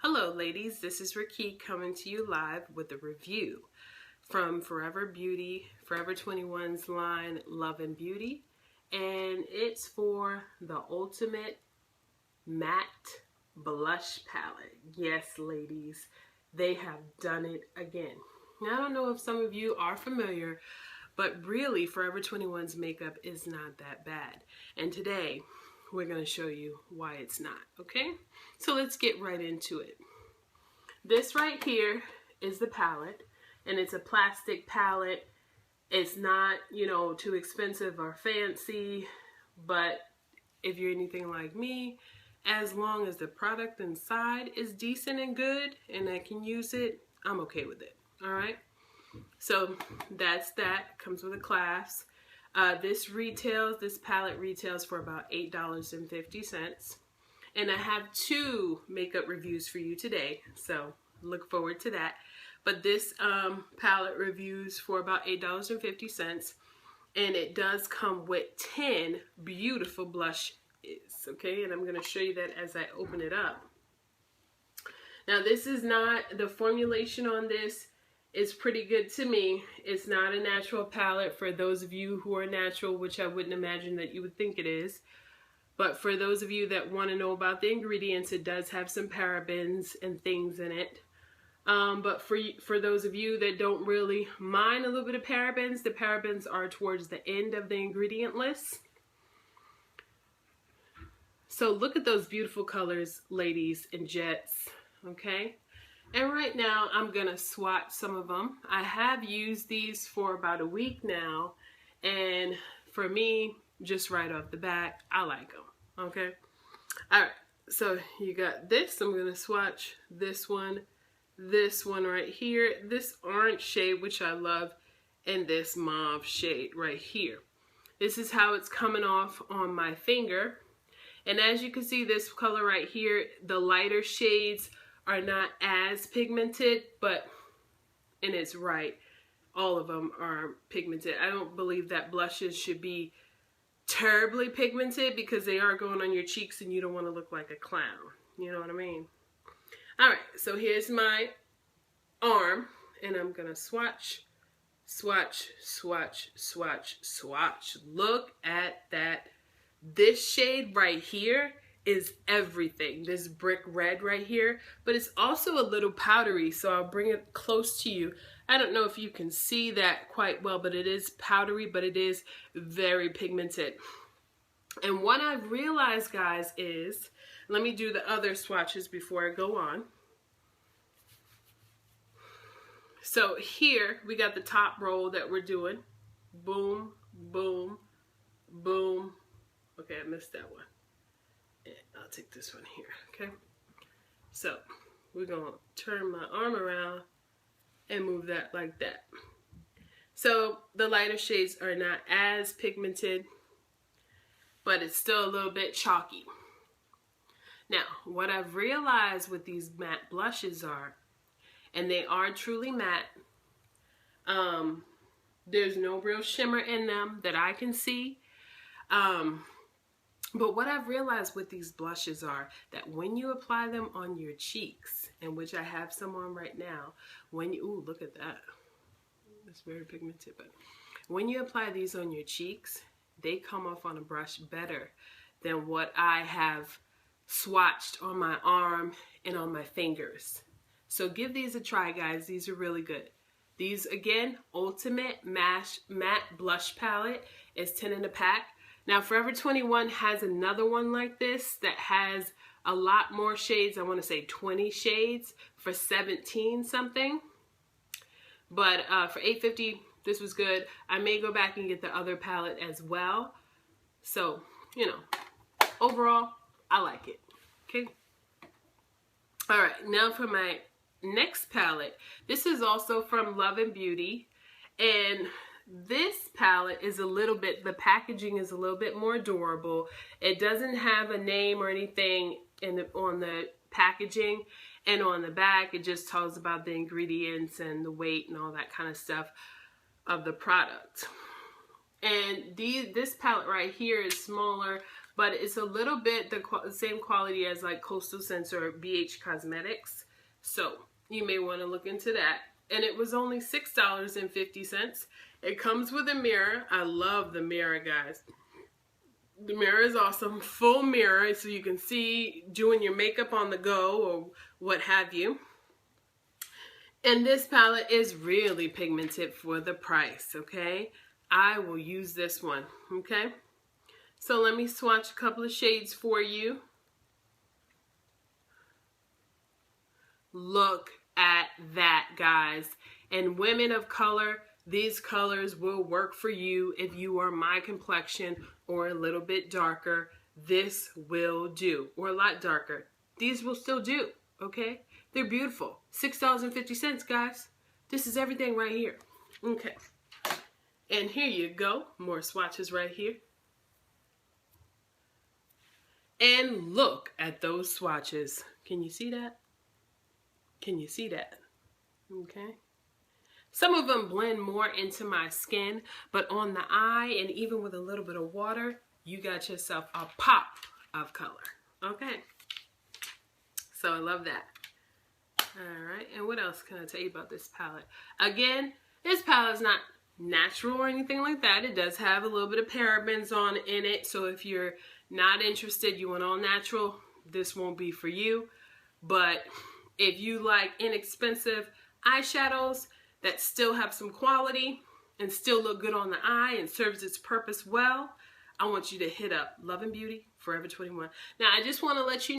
Hello ladies, this is Ricky coming to you live with a review from Forever 21's line Love and Beauty, and it's for the Ultimate Matte Blush Palette. Yes ladies, they have done it again. Now, I don't know if some of you are familiar, but really Forever 21's makeup is not that bad, and today we're going to show you why it's not, okay? So let's get right into it. This right here is the palette, and it's a plastic palette. It's not, too expensive or fancy, but if you're anything like me, as long as the product inside is decent and good and I can use it, I'm okay with it, all right? So that's that. Comes with a clasp. This palette retails for about $8.50. And I have two makeup reviews for you today, so look forward to that. But this palette reviews for about $8.50, and it does come with 10 beautiful blushes, okay? And I'm going to show you that as I open it up. Now, this is not, the formulation on this is pretty good to me. It's not a natural palette for those of you who are natural, which I wouldn't imagine that you would think it is. But for those of you that want to know about the ingredients, it does have some parabens and things in it. But for those of you that don't really mind a little bit of parabens, the parabens are towards the end of the ingredient list. So look at those beautiful colors, ladies and jets, okay? And right now, I'm going to swatch some of them. I have used these for about a week now. And for me, just right off the bat, I like them. Okay? Alright, so you got this. I'm going to swatch this one right here, this orange shade, which I love, and this mauve shade right here. This is how it's coming off on my finger. And as you can see, this color right here, the lighter shades are not as pigmented, and it's right, all of them are pigmented. I don't believe that blushes should be terribly pigmented because they are going on your cheeks and you don't want to look like a clown. You know what I mean? Alright, so here's my arm, and I'm gonna swatch, swatch, swatch, swatch, swatch. Look at that. This shade right here is everything. This brick red right here, but it's also a little powdery, so I'll bring it close to you. I don't know if you can see that quite well, but it is powdery, but it is very pigmented. And what I've realized, guys, is, let me do the other swatches before I go on. So here we got the top roll that we're doing. Boom, boom, boom. Okay, I missed that one. I'll take this one here, okay? So we're gonna turn my arm around and move that like that. So the lighter shades are not as pigmented, but it's still a little bit chalky. Now, what I've realized with these matte blushes are, and they are truly matte, there's no real shimmer in them that I can see. But what I've realized with these blushes are that when you apply them on your cheeks, and which I have some on right now, ooh, look at that. It's very pigmented, but when you apply these on your cheeks, they come off on a brush better than what I have swatched on my arm and on my fingers. So give these a try, guys. These are really good. These, again, Ultimate Matte Blush Palette is 10 in a pack. Now, Forever 21 has another one like this that has a lot more shades. I want to say 20 shades for 17 something. But for $8.50, this was good. I may go back and get the other palette as well. So, overall, I like it. Okay. All right, now for my next palette. This is also from Love and Beauty. And this palette is a little bit, the packaging is a little bit more adorable. It doesn't have a name or anything on the packaging, and on the back it just tells about the ingredients and the weight and all that kind of stuff of the product. And this palette right here is smaller, but it's a little bit the same quality as like Coastal Scents or BH Cosmetics. So you may want to look into that. And it was only $6.50. It comes with a mirror. I love the mirror, guys. The mirror is awesome. Full mirror, so you can see doing your makeup on the go or what have you. And this palette is really pigmented for the price, okay? I will use this one, okay? So let me swatch a couple of shades for you. Look at that, guys. And women of color, these colors will work for you if you are my complexion or a little bit darker. This will do, or a lot darker. These will still do, okay? They're beautiful. $6.50, guys. This is everything right here. Okay. And here you go. More swatches right here. And look at those swatches. Can you see that? Can you see that? Okay. Some of them blend more into my skin, but on the eye and even with a little bit of water, you got yourself a pop of color. Okay. So I love that. All right. And what else can I tell you about this palette? Again, this palette is not natural or anything like that. It does have a little bit of parabens in it. So if you're not interested, you want all natural, this won't be for you. But if you like inexpensive eyeshadows that still have some quality and still look good on the eye and serves its purpose well, I want you to hit up Love and Beauty Forever 21. Now, I just want to let you